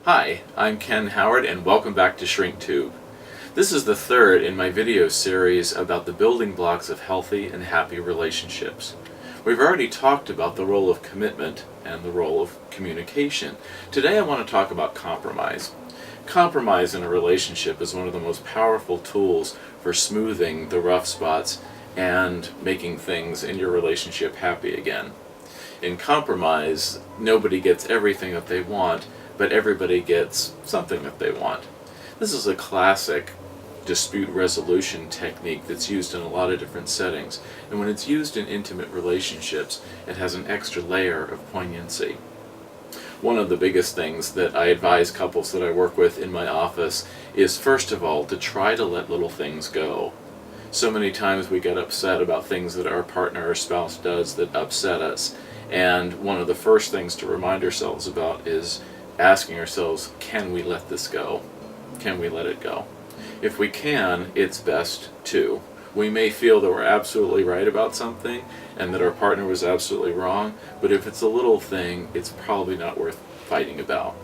Hi, I'm Ken Howard and welcome back to ShrinkTube. This is the third in my video series about the building blocks of healthy and happy relationships. We've already talked about the role of commitment and the role of communication. Today I want to talk about compromise. Compromise in a relationship is one of the most powerful tools for smoothing the rough spots and making things in your relationship happy again. In compromise, nobody gets everything that they want, but everybody gets something that they want. This is a classic dispute resolution technique that's used in a lot of different settings, and when it's used in intimate relationships, it has an extra layer of poignancy. One of the biggest things that I advise couples that I work with in my office is, first of all, to try to let little things go. So many times we get upset about things that our partner or spouse does that upset us, and one of the first things to remind ourselves about is asking ourselves, can we let this go? Can we let it go? If we can, it's best to. We may feel that we're absolutely right about something and that our partner was absolutely wrong, but if it's a little thing, it's probably not worth fighting about.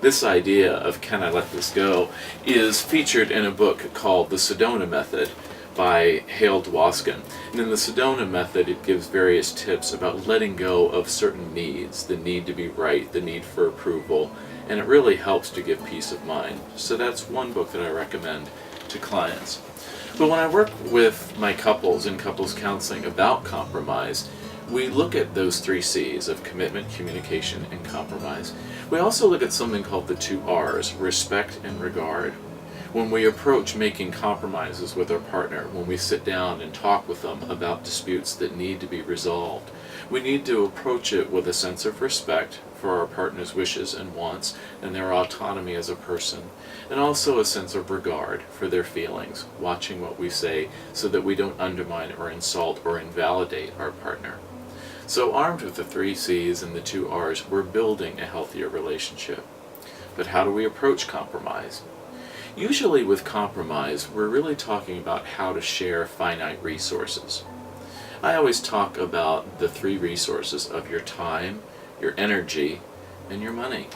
This idea of can I let this go is featured in a book called the Sedona Method by Hale Dwoskin. And in the Sedona Method, it gives various tips about letting go of certain needs, the need to be right, the need for approval, and it really helps to give peace of mind. So that's one book that I recommend to clients. But when I work with my couples in couples counseling about compromise, we look at those 3 C's of commitment, communication, and compromise. We also look at something called the 2 R's, respect and regard. When we approach making compromises with our partner, when we sit down and talk with them about disputes that need to be resolved, we need to approach it with a sense of respect for our partner's wishes and wants and their autonomy as a person, and also a sense of regard for their feelings, watching what we say so that we don't undermine or insult or invalidate our partner. So armed with the 3 C's and the 2 R's, we're building a healthier relationship. But how do we approach compromise? Usually with compromise, we're really talking about how to share finite resources. I always talk about the 3 resources of your time, your energy, and your money.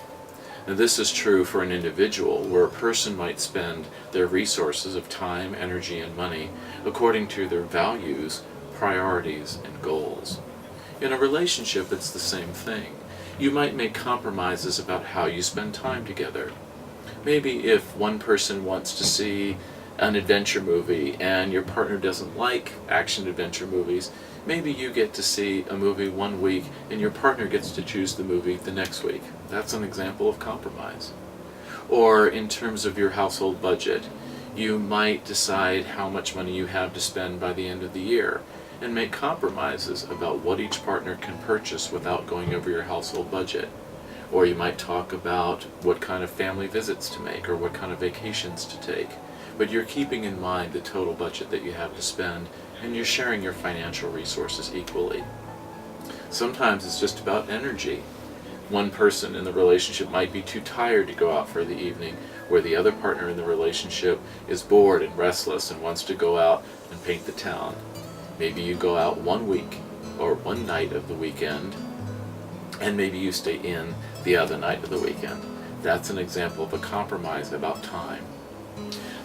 Now this is true for an individual, where a person might spend their resources of time, energy, and money according to their values, priorities, and goals. In a relationship, it's the same thing. You might make compromises about how you spend time together. Maybe if one person wants to see an adventure movie and your partner doesn't like action-adventure movies, maybe you get to see a movie one week and your partner gets to choose the movie the next week. That's an example of compromise. Or in terms of your household budget, you might decide how much money you have to spend by the end of the year and make compromises about what each partner can purchase without going over your household budget. Or you might talk about what kind of family visits to make or what kind of vacations to take. But you're keeping in mind the total budget that you have to spend, and you're sharing your financial resources equally. Sometimes it's just about energy. One person in the relationship might be too tired to go out for the evening, where the other partner in the relationship is bored and restless and wants to go out and paint the town. Maybe you go out one week or one night of the weekend, and maybe you stay in the other night of the weekend. That's an example of a compromise about time.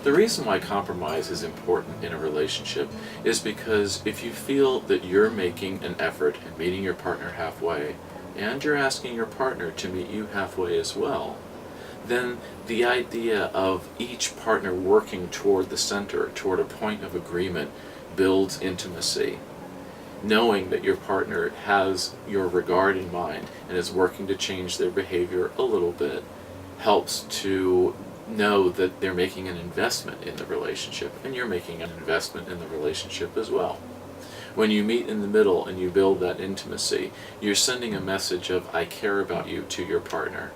The reason why compromise is important in a relationship is because if you feel that you're making an effort and meeting your partner halfway, and you're asking your partner to meet you halfway as well, then the idea of each partner working toward the center, toward a point of agreement, builds intimacy. Knowing that your partner has your regard in mind and is working to change their behavior a little bit helps to know that they're making an investment in the relationship, and you're making an investment in the relationship as well. When you meet in the middle and you build that intimacy, you're sending a message of I care about you to your partner.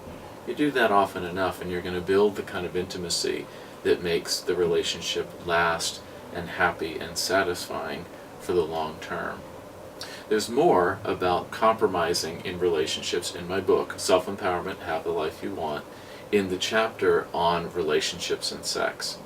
You do that often enough and you're going to build the kind of intimacy that makes the relationship last and happy and satisfying for the long term. There's more about compromising in relationships in my book, Self-Empowerment, Have the Life You Want, in the chapter on relationships and sex.